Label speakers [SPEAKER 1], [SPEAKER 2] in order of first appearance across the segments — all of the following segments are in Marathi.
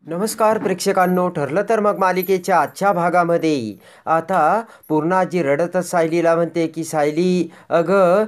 [SPEAKER 1] नमस्कार प्रेक्षकांनो, ठरलं तर मग मालिकेच्या आजच्या भागामध्ये आता पूर्णाजी रडतच सायलीला म्हणते की सायली, अगं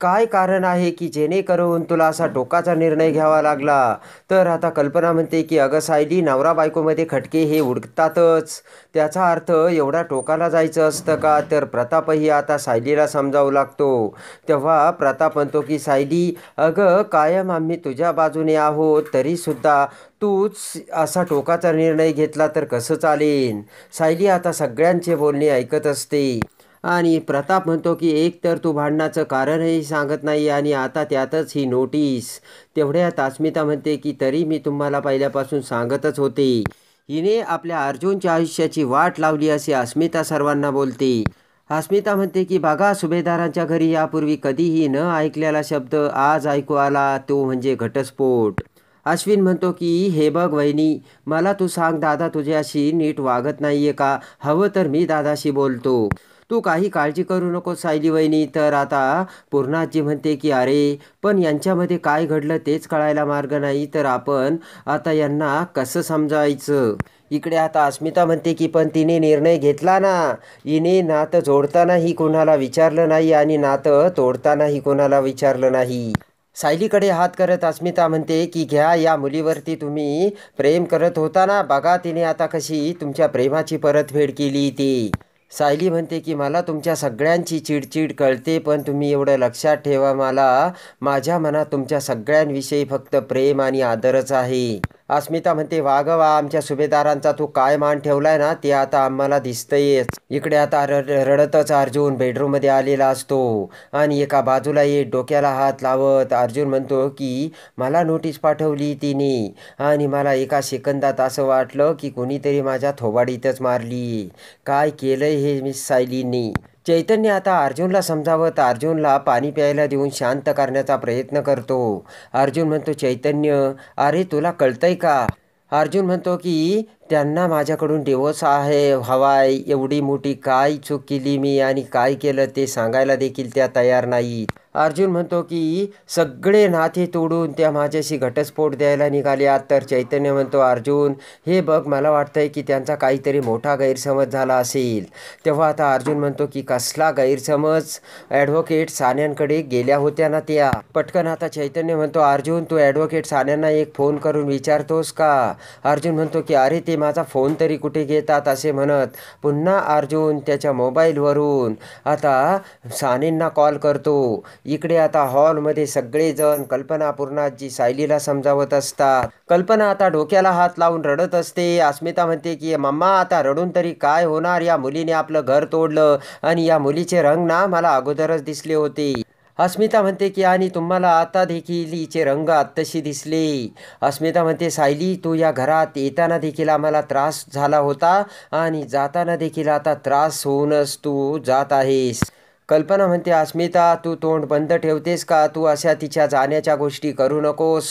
[SPEAKER 1] काय कारण आहे की जेणेकरून तुला असा टोकाचा निर्णय घ्यावा लागला. तर आता कल्पना म्हणते की अगं सायली, नवरा बायकोमध्ये खटके हे उडतातच, त्याचा अर्थ एवढा टोकाला जायचं असतं का. तर प्रतापही आता सायलीला समजावू लागतो. तेव्हा प्रताप म्हणतो की सायली, अगं कायम आम्ही तुझ्या बाजूने आहोत, तरीसुद्धा तूच असा टोकाचा निर्णय घेतला तर कसं चालेल. सायली आता सगळ्यांचे बोलणे ऐकत असते आणि प्रताप म्हणतो की एक तर तू भांडणाचं कारणही सांगत नाही आणि आता त्यातच ही नोटीस. तेवढ्यात अस्मिता म्हणते की तरी मी तुम्हाला पहिल्यापासून सांगतच होते. हिने आपल्या अर्जुनच्या आयुष्याची वाट लावली असे अस्मिता सर्वांना बोलते. अस्मिता म्हणते की बघा, सुभेदारांच्या घरी यापूर्वी कधीही न ऐकलेला शब्द आज ऐकू आला, तो म्हणजे घटस्फोट. अश्विन म्हणतो की हे बघ वहिनी, मला तू सांग, दादा तुझ्याशी नीट वागत नाहीये का. हवं तर मी दादाशी बोलतो, तू काही काळजी करू नको सायली वहिनी. तर आता पूर्णाजी म्हणते की अरे पण यांच्यामध्ये काय घडलं तेच कळायला मार्ग नाही, तर आपण आता यांना कसं समजायचं. इकडे आता अस्मिता म्हणते की पण तिने निर्णय घेतला ना, हिने नातं जोडतानाही कोणाला विचारलं नाही आणि नातं तोडतानाही कोणाला विचारलं नाही. सायलीकडे हात करत अस्मिता म्हणते की घ्या, या मुलीवरती तुम्ही प्रेम करत होता ना, बघा तिने आता कशी तुमच्या प्रेमाची परतफेड केली ती. सायली म्हणते की मला तुमच्या सगळ्यांची चिडचिड कळते, पण तुम्ही एवढं लक्षात ठेवा, मला माझ्या मनात तुमच्या सगळ्यांविषयी फक्त प्रेम आणि आदरच आहे. अस्मिता म्हणते वा ग वा, आमच्या सुभेदारांचा तू काय मान ठेवलाय ना ते आता आम्हाला दिसतंयच. इकडे आता रडतच अर्जुन बेडरूममध्ये आलेला असतो आणि एका बाजूला येत डोक्याला हात लावत अर्जुन म्हणतो की मला नोटीस पाठवली तिने आणि मला एका सेकंदात असं वाटलं की कोणीतरी माझ्या थोबाडीतच मारली. काय केलंय हे मिस सायलींनी. चैतन्य आता अर्जुनला समजावत अर्जुनला पाणी प्यायला देऊन शांत करण्याचा प्रयत्न करतो. अर्जुन म्हणतो चैतन्य, अरे तुला कळतंय का. अर्जुन म्हणतो की त्यांना माझ्याकडून डिवोर्स आहे हवाय, एवढी मोठी काय चूक केली मी आणि काय केलं ते सांगायला देखील त्या तयार नाहीत. अर्जुन म्हणतो की सगळे नाते तोडून त्या माझ्याशी घटस्फोट द्यायला निघाल्यात. तर चैतन्य म्हणतो अर्जुन हे बघ, मला वाटतंय की त्यांचा काहीतरी मोठा गैरसमज झाला असेल. तेव्हा आता अर्जुन म्हणतो की कसला गैरसमज. ॲडव्होकेट सान्यांकडे गेल्या होत्या ना त्या. पटकन आता चैतन्य म्हणतो अर्जुन, तू ॲडव्होकेट सान्यांना एक फोन करून विचारतोस का. अर्जुन म्हणतो की अरे ते माझा फोन तरी कुठे घेतात. असे म्हणत पुन्हा अर्जुन त्याच्या मोबाईलवरून आता सानेंना कॉल करतो. इकडे आता हॉलमध्ये सगळेजण कल्पना पूर्णाजी सायलीला समजावत असतात. कल्पना आता डोक्याला हात लावून रडत असते. अस्मिता म्हणते की मम्मा आता रडून तरी काय होणार, या मुलीने आपलं घर तोडलं आणि या मुलीचे रंग ना मला अगोदरच दिसले होते. अस्मिता म्हणते की आणि तुम्हाला आता देखील हिचे रंग आत्ताशी दिसले. अस्मिता म्हणते सायली, तू या घरात येताना देखील आम्हाला त्रास झाला होता आणि जाताना देखील आता त्रास होऊनच तू जात आहेस. कल्पना म्हणते अस्मिता, तू तोंड बंद ठेवतेस का. तू अशा तिच्या जाण्याच्या गोष्टी करू नकोस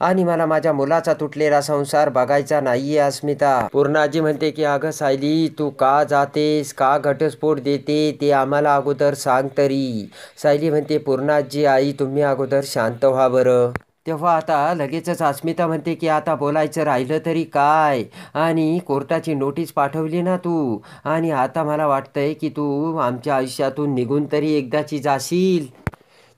[SPEAKER 1] आणि मला माझ्या मुलाचा तुटलेला संसार बघायचा नाहीये. अस्मिता. पूर्णाजी म्हणते की अगं सायली, तू का जातेस, का घटस्फोट देते ते आम्हाला अगोदर सांग तरी. सायली म्हणते पूर्णाजी आई, तुम्ही अगोदर शांत व्हा बरं. तेव्हा आता लगेचच अस्मिता म्हणते की आता बोलायचं राहिलं तरी काय, आणि कोर्टाची नोटीस पाठवली ना तू, आणि आता मला वाटतंय की तू आमच्या आयुष्यातून निघून तरी एकदाची जाशील.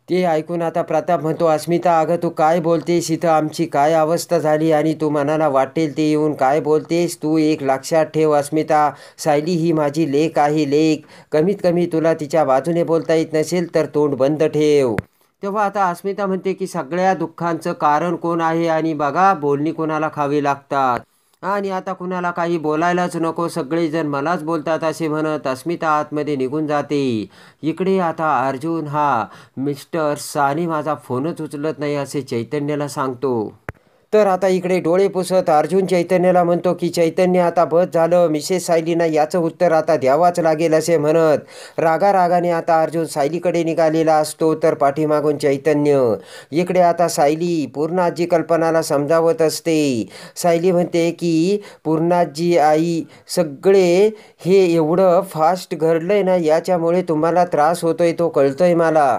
[SPEAKER 1] ते ऐकून आता प्रताप म्हणतो अस्मिता, अगं तू काय बोलतेस, इथं आमची काय अवस्था झाली आणि तू मनाला वाटेल ते येऊन काय बोलतेस. तू एक लक्षात ठेव अस्मिता, सायली ही माझी लेक आहे, लेक. कमीत कमी तुला तिच्या बाजूने बोलता येत नसेल तर तोंड बंद ठेव. तेव्हा आता अस्मिता म्हणते की सगळ्या दुःखांचं कारण कोण आहे, आणि बघा बोलणी कोणाला खावी लागतात आणि आता कुणाला काही बोलायलाच नको, सगळेजण मलाच बोलतात असे म्हणत अस्मिता आतमध्ये निघून जाते. इकडे आता अर्जुन हा मिस्टर साने माझा फोनच उचलत नाही असे चैतन्याला सांगतो. तर आता इकडे डोळे पुसत अर्जुन चैतन्याला म्हणतो की चैतन्य आता बस झालं, मिसेस सायलीना याचं उत्तर आता द्यावाच लागेल असे म्हणत रागारागाने आता अर्जुन सायलीकडे निघालेला असतो. तर पाठीमागून चैतन्य. इकडे आता सायली पूर्णाजी कल्पनाला समजावत असते. सायली म्हणते की पूर्णाजी आई, सगळे हे एवढं फास्ट घडलंय ना, याच्यामुळे तुम्हाला त्रास होतोय तो कळतोय मला.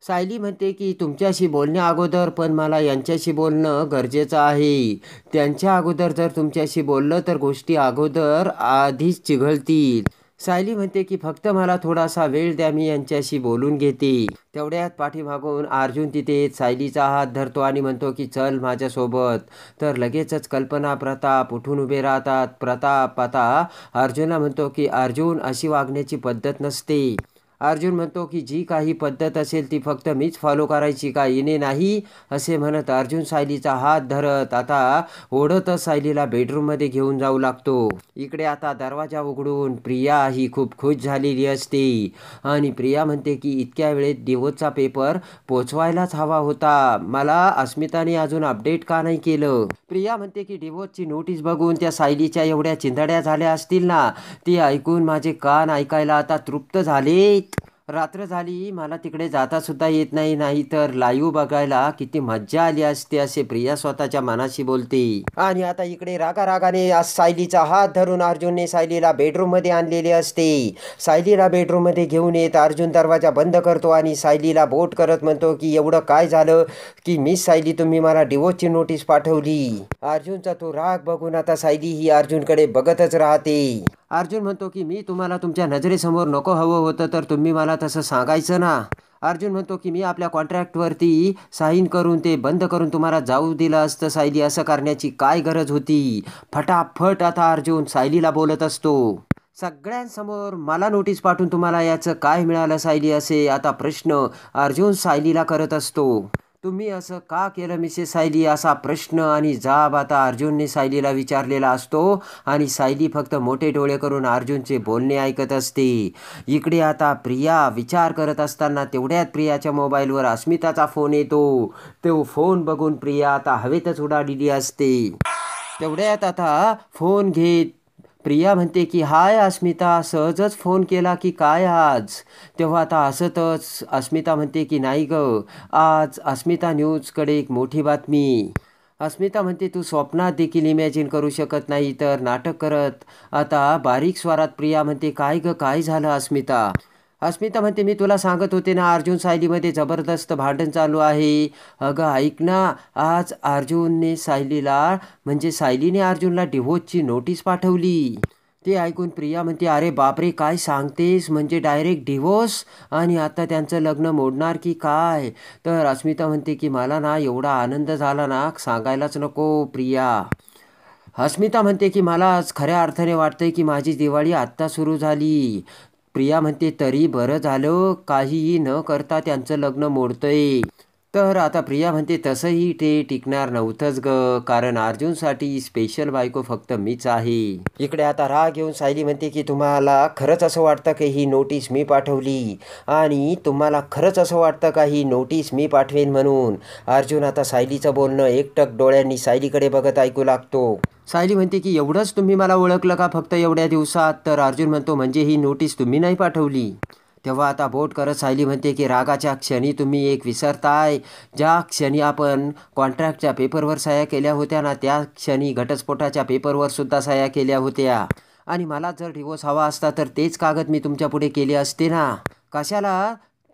[SPEAKER 1] सायली म्हणते की तुमच्याशी बोलण्या अगोदर पण मला यांच्याशी बोलणं गरजेचं आहे. त्यांच्या अगोदर जर तुमच्याशी बोललं तर गोष्टी अगोदर आधीच चिघळतील. सायली म्हणते की फक्त मला थोडासा वेळ द्या, मी यांच्याशी बोलून घेते. तेवढ्यात पाठीमागून अर्जुन तिथे सायलीचा हात धरतो आणि म्हणतो की चल माझ्यासोबत. तर लगेचच कल्पना प्रताप उठून उभे राहतात. प्रताप आता अर्जुनला म्हणतो की अर्जुन, अशी वागण्याची पद्धत नसते. अर्जुन म्हणतो की जी काही पद्धत असेल ती फक्त मीच फॉलो करायची का, हिने नाही? असे म्हणत अर्जुन सायलीचा हात धरत आता ओढतच सायलीला बेडरूममध्ये घेऊन जाऊ लागतो. इकडे आता दरवाजा उघडून प्रिया ही खूप खुश झालेली असते आणि प्रिया म्हणते की इतक्या वेळेत डिवोर्सचा पेपर पोचवायलाच हवा होता, मला अस्मिताने अजून अपडेट का नाही केलं? प्रिया म्हणते की डिवोर्सची नोटीस बघून त्या सायलीच्या एवढ्या चिंधड्या झाल्या असतील ना, ती ऐकून माझे कान ऐकायला आता तृप्त झालेत. रात्र झाली, मला तिकडे जाता सुद्धा येत नाही, नाही तर लाईव्ह बघायला किती मज्जा आली असते, असे प्रिया स्वतःच्या मनाशी बोलते. आणि आता इकडे रागारागाने सायलीचा हात धरून अर्जुनने सायलीला बेडरूममध्ये आणलेले असते. सायलीला बेडरूममध्ये घेऊन येत अर्जुन दरवाजा बंद करतो आणि सायलीला बोट करत म्हणतो की एवढं काय झालं की मिस सायली, तुम्ही मला डिवोर्सची नोटीस पाठवली? अर्जुनचा तो राग बघून आता सायली ही अर्जुनकडे बघतच राहते. अर्जुन म्हणतो की मी तुम्हाला तुमच्या नजरेसमोर नको हवं होतं तर तुम्ही मला तसं सांगायचं ना. अर्जुन म्हणतो की मी आपल्या कॉन्ट्रॅक्टवरती साईन करून ते बंद करून तुम्हाला जाऊ दिलं असतं सायली, असं करण्याची काय गरज होती? फटाफट आता अर्जुन सायलीला बोलत असतो. सगळ्यांसमोर मला नोटीस पाठवून तुम्हाला याचं काय मिळालं सायली, असे आता प्रश्न अर्जुन सायलीला करत असतो. तुम्ही असं का केलं मिसेस सायली, असा प्रश्न आणि जाब आता अर्जुनने सायलीला विचारलेला असतो आणि सायली फक्त मोठे डोळे करून अर्जुनचे बोलणे ऐकत असते. इकडे आता प्रिया विचार करत असताना तेवढ्यात प्रियाच्या मोबाईलवर अस्मिताचा फोन येतो. तो फोन बघून प्रिया आता हवेतच उडालेली असते. तेवढ्यात आता फोन घेत प्रिया म्हणते की हाय अस्मिता, सहजच फोन केला की काय आज? तेव्हा आता असतच अस्मिता म्हणते की नाही ग, आज अस्मिता न्यूजकडे एक मोठी बातमी. अस्मिता म्हणते तू स्वप्नात देखील इमॅजिन करू शकत नाही तर नाटक करत आता बारीक स्वरात प्रिया म्हणते काय ग, काय झालं अस्मिता? अस्मिता म्हणते मी तुला सांगत होते ना, अर्जुन सायलीमध्ये जबरदस्त भांडण चालू आहे. अगं ऐक ना, आज अर्जुनने सायलीला म्हणजे सायलीने अर्जुनला डिवोर्सची नोटीस पाठवली. ते ऐकून प्रिया म्हणते अरे बापरे, काय सांगतेस, म्हणजे डायरेक्ट डिवोर्स? आणि आता त्यांचं लग्न मोडणार की काय? तर अस्मिता म्हणते की मला ना एवढा आनंद झाला ना, सांगायलाच नको प्रिया. अस्मिता म्हणते की मला आज खऱ्या अर्थाने वाटतंय की माझी दिवाळी आत्ता सुरू झाली. प्रिया म्हणते तरी बरं झालं, काहीही न करता त्यांचं लग्न मोडतंय. तर आता प्रिया म्हणते तसंही ते टिकणार नव्हतंच ग, कारण अर्जुनसाठी स्पेशल बायको फक्त मीच आहे. इकडे आता राग येऊन सायली म्हणते की तुम्हाला खरंच असं वाटतं की ही नोटीस मी पाठवली आणि तुम्हाला खरंच असं वाटतं का ही नोटीस मी पाठवेन म्हणून? अर्जुन आता सायलीचं बोलणं एकटक डोळ्यांनी सायलीकडे बघत ऐकू लागतो. सायली म्हणते की एवढंच तुम्ही मला ओळखलं का फक्त एवढ्या दिवसात? तर अर्जुन म्हणतो म्हणजे ही नोटीस तुम्ही नाही पाठवली? तेव्हा आता बोट करत सायली म्हणते की रागाच्या क्षणी तुम्ही एक विसरताय, ज्या क्षणी आपण कॉन्ट्रॅक्टच्या पेपरवर सह्या केल्या होत्या ना, त्या क्षणी घटस्फोटाच्या पेपरवर सुद्धा सह्या केल्या होत्या. आणि मला जर डिवोर्स हवा असता तर तेच कागद मी तुमच्या पुढे केले असते ना, कशाला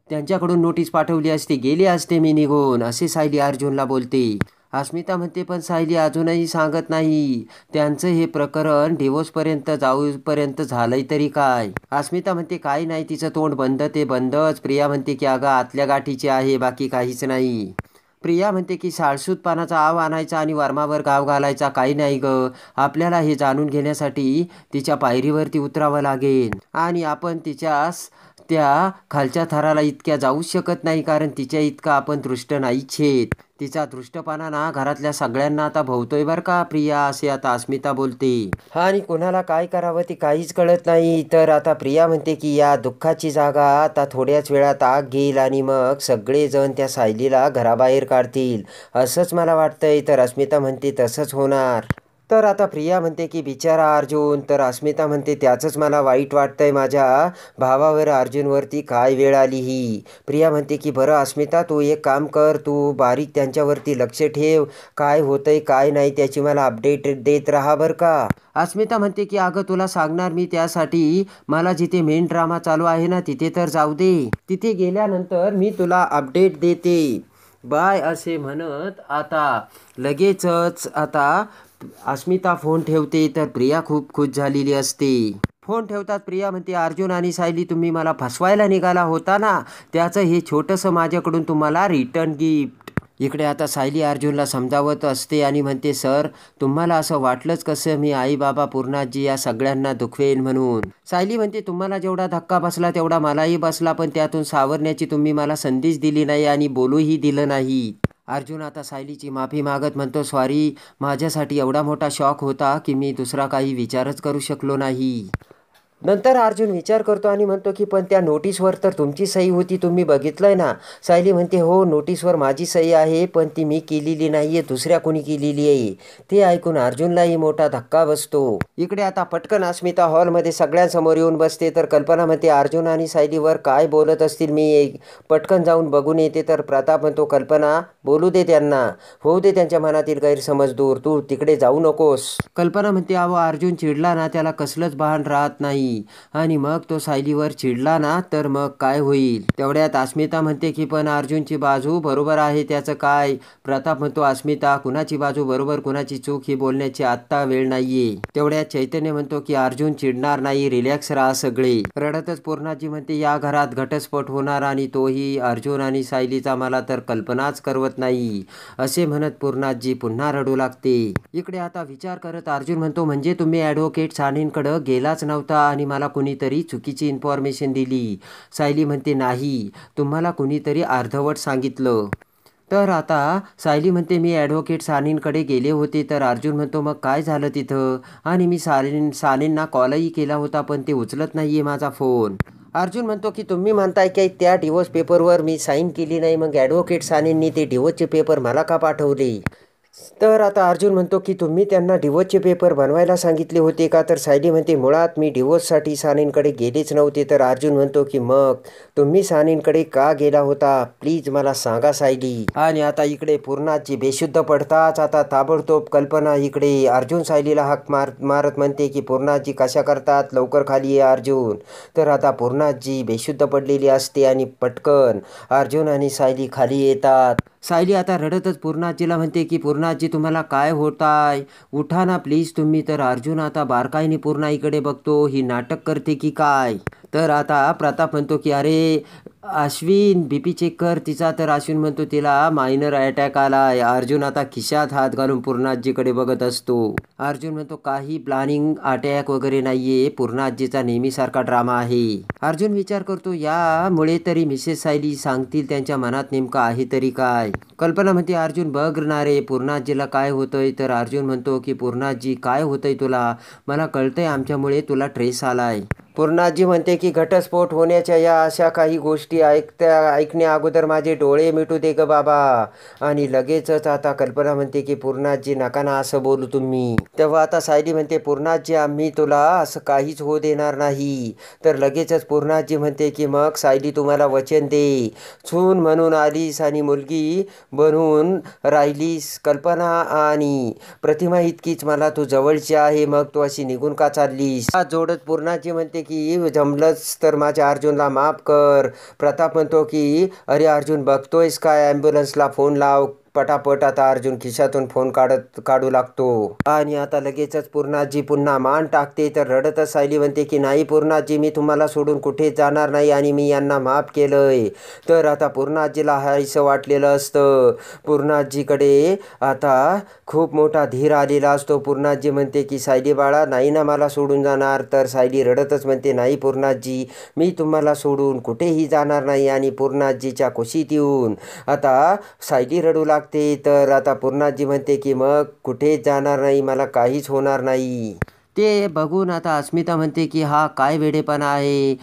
[SPEAKER 1] त्यांच्याकडून नोटीस पाठवली असती, गेले असते मी निघून, असे सायली अर्जुनला बोलते. अस्मिता म्हणते पण सायली अजूनही सांगत नाही, त्यांचं हे प्रकरण डिवोर्सपर्यंत जाऊपर्यंत झालंय तरी काय? अस्मिता म्हणते काही नाही, तिचं तोंड बंद ते बंदच. प्रिया म्हणते की अगं आतल्या गाठीचे आहे, बाकी काहीच नाही. प्रिया म्हणते की साळसूतपणाचा आव आणायचा आणि वर्मावर गाव घालायचा काही नाही ग, आपल्याला हे जाणून घेण्यासाठी तिच्या पायरीवरती उतरावं लागेल आणि आपण त्या खालच्या थराला इतक्या जाऊच शकत नाही, कारण तिच्या इतका आपण दृष्ट नाहीच आहेत. तिचा दृष्टपणा ना घरातल्या सगळ्यांना आता भोवतोय बरं का प्रिया, असे आता अस्मिता बोलते. आणि कोणाला काय करावं ती काहीच कळत नाही. तर आता प्रिया म्हणते की या दुःखाची जागा आता थोड्याच वेळात आग घेईल आणि मग सगळेजण त्या सायलीला घराबाहेर काढतील, असंच मला वाटतंय. तर अस्मिता म्हणते तसंच होणार. तर आता प्रिया म्हणते की बिचारा अर्जुन. तर अस्मिता म्हणते त्याचंच मला वाईट वाटतंय, माझ्या भावावर अर्जुनवरती काय वेळ आली ही. प्रिया म्हणते की बरं अस्मिता, तू एक काम कर, तू बारीक त्यांच्यावरती लक्ष ठेव, काय होतंय काय नाही त्याची मला अपडेट देत राहा बरं का. अस्मिता म्हणते की अगं तुला सांगणार मी, त्यासाठी मला जिथे मेन ड्रामा चालू आहे ना तिथे तर जाऊ दे, तिथे गेल्यानंतर मी तुला अपडेट देते, बाय असे म्हणत आता लगेचच आता अस्मिता फोन ठेवते. तर प्रिया खूप खुश झालेली असते. फोन ठेवतात प्रिया म्हणते अर्जुन आणि सायली, तुम्ही मला फसवायला निघाला होता ना, त्याचं हे छोटंसं माझ्याकडून तुम्हाला रिटर्न गिफ्ट. इकडे आता सायली अर्जुनला समजावत असते आणि म्हणते सर, तुम्हाला असं वाटलंच कसं मी आई बाबा पूर्णाजी या सगळ्यांना दुखवेन म्हणून. सायली म्हणते तुम्हाला जेवढा धक्का बसला तेवढा मलाही बसला, पण त्यातून सावरण्याची तुम्ही मला संधीच दिली नाही आणि बोलूही दिलं नाही. अर्जुन आता सायलीची माफी मागत म्हणतो सॉरी, माझ्यासाठी एवढा मोठा शॉक होता की मी दुसरा काही विचारच करू शकलो नाही. नंतर अर्जुन विचार करतो आणि म्हणतो की पण त्या नोटीसवर तर तुमची सही होती, तुम्ही बघितलंय ना. सायली म्हणते हो, नोटीसवर माझी सही आहे, पण ती मी केलेली नाही आहे, दुसऱ्या कोणी केलेली आहे. ते ऐकून अर्जुनलाही मोठा धक्का बसतो. इकडे आता पटकन अस्मिता हॉलमध्ये सगळ्यांसमोर येऊन बसते. तर कल्पना म्हणते अर्जुन आणि सायलीवर काय बोलत असतील, मी पटकन जाऊन बघून येते. तर प्रताप म्हणतो कल्पना बोलू दे त्यांना, होऊ दे त्यांच्या मनातील गैरसमज दूर, तू तिकडे जाऊ नकोस. कल्पना म्हणते अहो अर्जुन चिडला ना, त्याला कसलंच भान राहत नाही, आणि मग तो सायलीवर चिडला ना तर मग काय होईल. तेवढ्यात अस्मिता म्हणते की पण अर्जुनची बाजू बरोबर आहे, त्याचं काय. प्रताप म्हणतो अस्मिता, कुणाची बाजू बरोबर कुणाची चूक ही बोलण्याची आत्ता वेळ नाहीये. तेवढ्यात चैतन्य म्हणतो की अर्जुन चिडणार नाही, रिलॅक्स राहा सगळे. रडतच पूर्णाजी म्हणते या घरात घटस्फोट होणार आणि तोही अर्जुन आणि सायलीचा, मला तर कल्पनाच करवत नाही, असे म्हणत पूर्णाजी पुन्हा रडू लागते. इकडे आता विचार करत अर्जुन म्हणतो म्हणजे तुम्ही ॲडव्होकेट सानींकडे गेलाच नव्हता आणि मला कुणीतरी चुकीची इन्फॉर्मेशन दिली. सायली म्हणते नाही, तुम्हाला कुणीतरी अर्धवट सांगितलं. तर आता सायली म्हणते मी ॲडव्होकेट सानींकडे गेले होते. तर अर्जुन म्हणतो मग काय झालं तिथं, आणि मी सानींना कॉलही केला होता पण ते उचलत नाहीये माझा फोन. अर्जुन म्हणतो की तुम्ही म्हणताय की त्या डिवोर्स पेपरवर मी साईन केली नाही, मग ॲडव्होकेट सानींनी ते डिवोर्सचे पेपर मला का पाठवले. तर आता अर्जुन म्हणतो की तुम्ही त्यांना डिवोर्सचे पेपर बनवायला सांगितले होते का. तर सायली म्हणते मुळात मी डिवोर्ससाठी सानींकडे गेलेच नव्हते. तर अर्जुन म्हणतो की मग तुम्ही सानींकडे का गेला होता, प्लीज मला सांगा सायली. आणि आता इकडे पूर्णाजी बेशुद्ध पडताच आता ताबडतोब कल्पना इकडे अर्जुन सायलीला हाक मारत म्हणते की पूर्णाजी कशा करतात, लवकर खाली ये अर्जुन. तर आता पूर्णाजी बेशुद्ध पडलेली असते आणि पटकन अर्जुन आणि सायली खाली येतात. सायली आता रडतच पूर्णाजीला म्हणते की पूर्णाजी तुम्हाला काय होताय, उठा ना प्लीज तुम्ही. तर अर्जुन आता बारकाईने पूर्णाईकडे बघतो, ही नाटक करते की काय. तर आता प्रताप म्हणतो की अरे अश्विन बीपी चेक कर तिचा. तर अश्विन म्हणतो तिला मायनर अटॅक आलाय. अर्जुन आता खिशात हात घालून पूर्णाजीकडे बघत असतो. अर्जुन म्हणतो काही प्लॅनिंग अटॅक वगैरे नाहीये, पूर्णाजीचा नेहमीसारखा ड्रामा आहे. अर्जुन विचार करतो यामुळे तरी मिसेस सायली सांगतील त्यांच्या मनात नेमकं आहे तरी काय. कल्पना म्हणते अर्जुन बघ ना रे पूर्णाजीला काय होतंय. तर अर्जुन म्हणतो की पूर्णाजी काय होतंय तुला, मला कळतंय आमच्यामुळे तुला ट्रेस आलाय. पूर्णाजी म्हणते की घटस्फोट होण्याच्या या अशा काही गोष्टी ऐकण्या अगोदर माझे डोळे मिटू दे ग बाबा. आणि लगेचच आता कल्पना म्हणते की पूर्णाजी नका ना असं बोलू तुम्ही. तेव्हा आता सायली म्हणते पूर्णाजी आम्ही तुला असं काहीच होऊ देणार नाही. तर लगेचच पूर्णाजी म्हणते की मग सायली तुम्हाला वचन दे, सून म्हणून आलीस आणि मुलगी बनून राहिलीस, कल्पना आणि प्रतिमा इतकीच मला तू जवळची आहे, मग तू अशी निघून का चाललीस. हात जोडत पूर्णाजी म्हणते की जमलंच तर माझ्या अर्जुनला माफ कर. प्रताप म्हणतो की अरे अर्जुन बघतोयस काय, ॲम्ब्युलन्सला फोन लाव पटापट. आता अर्जुन खिशातून फोन काढू लागतो आणि आता लगेचच पूर्णाजी पुन्हा मान टाकते. तर रडतच सायली म्हणते की नाही पूर्णाजी, मी तुम्हाला सोडून कुठेच जाणार नाही आणि मी यांना माफ केलंय. तर आता पूर्णाजीला हायसं वाटलेलं असतं. पूर्णाजीकडे आता खूप मोठा धीर आलेला असतो. पूर्णाजी म्हणते की सायली बाळा नाही ना मला सोडून जाणार. तर सायली रडतच म्हणते नाही पूर्णाजी, मी तुम्हाला सोडून कुठेही जाणार नाही. आणि पूर्णाजीच्या कुशीत येऊन आता सायली रडू लागते. तर आता पूर्णाजी म्हणते की मग कुठेच जाणार नाही, मला काहीच होणार नाही. ते बघून आता अस्मिता म्हणते की हा काय वेडेपणा आहे,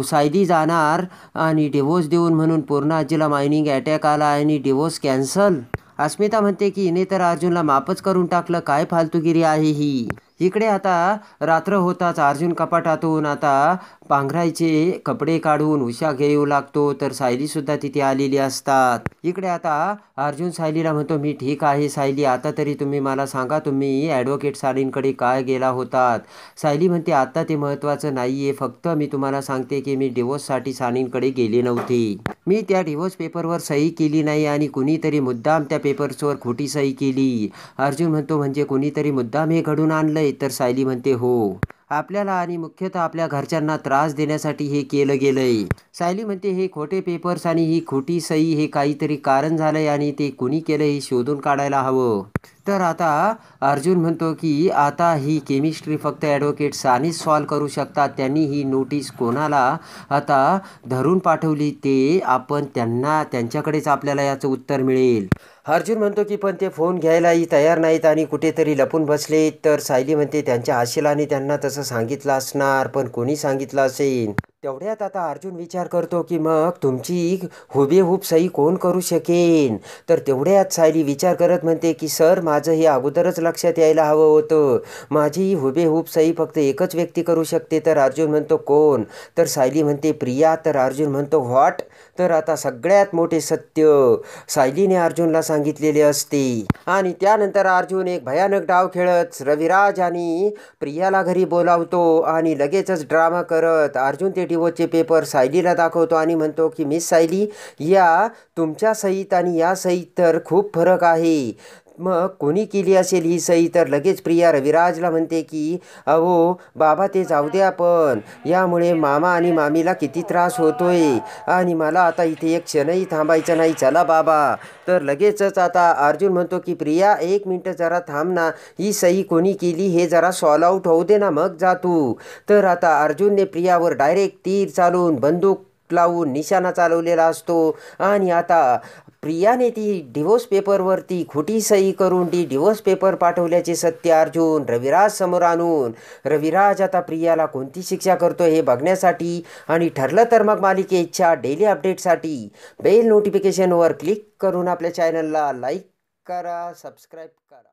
[SPEAKER 1] सायली जाणार आणि डिवोर्स देऊन म्हणून पूर्णाजीला मायनिंग अटॅक आला आणि डिवोर्स कॅन्सल. अस्मिता म्हणते की हिने तर अर्जुनला माफच करून टाकलं, काय फालतूगिरी आहे ही. इकडे आता रात्र होताच अर्जुन कपाटातून आता पांघरायचे कपडे काढून उशा घेऊ लागतो, तर सायली सुद्धा तिथे आलेली असतात. इकडे आता अर्जुन सायलीला म्हणतो, मी ठीक आहे सायली, आता तरी तुम्ही मला सांगा, तुम्ही ॲडव्होकेट सालींकडे काय गेला होतात. सायली म्हणते, आता ते महत्त्वाचं नाही आहे, फक्त मी तुम्हाला सांगते की मी डिवोर्ससाठी सालींकडे गेले नव्हते. मी त्या डिवोर्स पेपरवर सही केली नाही आणि कुणीतरी मुद्दाम त्या पेपर्सवर खोटी सही केली. अर्जुन म्हणतो, म्हणजे कुणीतरी मुद्दाम हे घडून आणलंय. तर सायली म्हणते, हो, आपल्याला आणि मुख्यतः आपल्या घरच्यांना त्रास देण्यासाठी हे केलं गेलंय. सायली म्हणते, हे खोटे पेपर्स आणि ही खोटी सही हे काहीतरी कारण झालंय आणि ते कुणी केलं हे शोधून काढायला हवं. तर आता अर्जुन म्हणतो की आता ही केमिस्ट्री फक्त ॲडव्होकेट सानीच सॉल्व करू शकतात. त्यांनी ही नोटीस कोणाला आता धरून पाठवली ते आपण त्यांच्याकडेच आपल्याला याचं उत्तर मिळेल. अर्जुन म्हणतो की पण ते फोन घ्यायलाही तयार नाहीत आणि कुठेतरी लपून बसलेत. तर सायली म्हणते, त्यांच्या आशिलाने त्यांना तसं सांगितलं असणार, पण कोणी सांगितलं असेल. तेवढ्यात आता अर्जुन विचार करतो की मग तुमची हुबेहूब सही कोण करू शकेन. तर तेवढ्यात सायली विचार करत म्हणते की सर, माझं हे अगोदरच लक्षात यायला हवं होतं, माझी हुबेहूब सही फक्त एकच व्यक्ती करू शकते. तर अर्जुन म्हणतो, कोण. तर सायली म्हणते, प्रिया. तर अर्जुन म्हणतो, व्हॉट. तर आता सगळ्यात मोठे सत्य सायलीने अर्जुनला सांगितलेले असते. आणि त्यानंतर अर्जुन एक भयानक डाव खेळत रविराज आणि प्रियाला घरी बोलावतो आणि लगेचच ड्रामा करत अर्जुन ते डिवोर्सचे पेपर सायलीला दाखवतो आणि म्हणतो की मिस सायली, या तुमच्या सहीत आणि या सहीत तर खूप फरक आहे. मग कोणी केली असेल ही सही. तर लगेच प्रिया रविराजला म्हणते की अहो बाबा, ते जाऊ द्या, पण यामुळे मामा आणि मामीला किती त्रास होतोय आणि मला आता इथे एक क्षणही थांबायचं नाही, चला बाबा. तर लगेचच आता अर्जुन म्हणतो की प्रिया, एक मिनटं जरा थांब ना, ही सही कोणी केली हे जरा सॉल्व आऊट होऊ दे ना, मग जा तू. तर आता अर्जुनने प्रियावर डायरेक्ट तीर चालवून बंदूक लावून निशाणा चालवलेला असतो आणि आता प्रियाने ती डिवोर्स पेपरवरती खोटी सही करून ती डिवोर्स पेपर पाठवल्याचे सत्य अर्जुन रविराज समोर आणून रविराज आता प्रियाला कोणती शिक्षा करतो हे बघण्यासाठी आणि ठरलं तर मग मालिकेच्या डेली अपडेटसाठी बेल नोटिफिकेशनवर क्लिक करून आपल्या चॅनलला लाईक करा, सबस्क्राईब करा.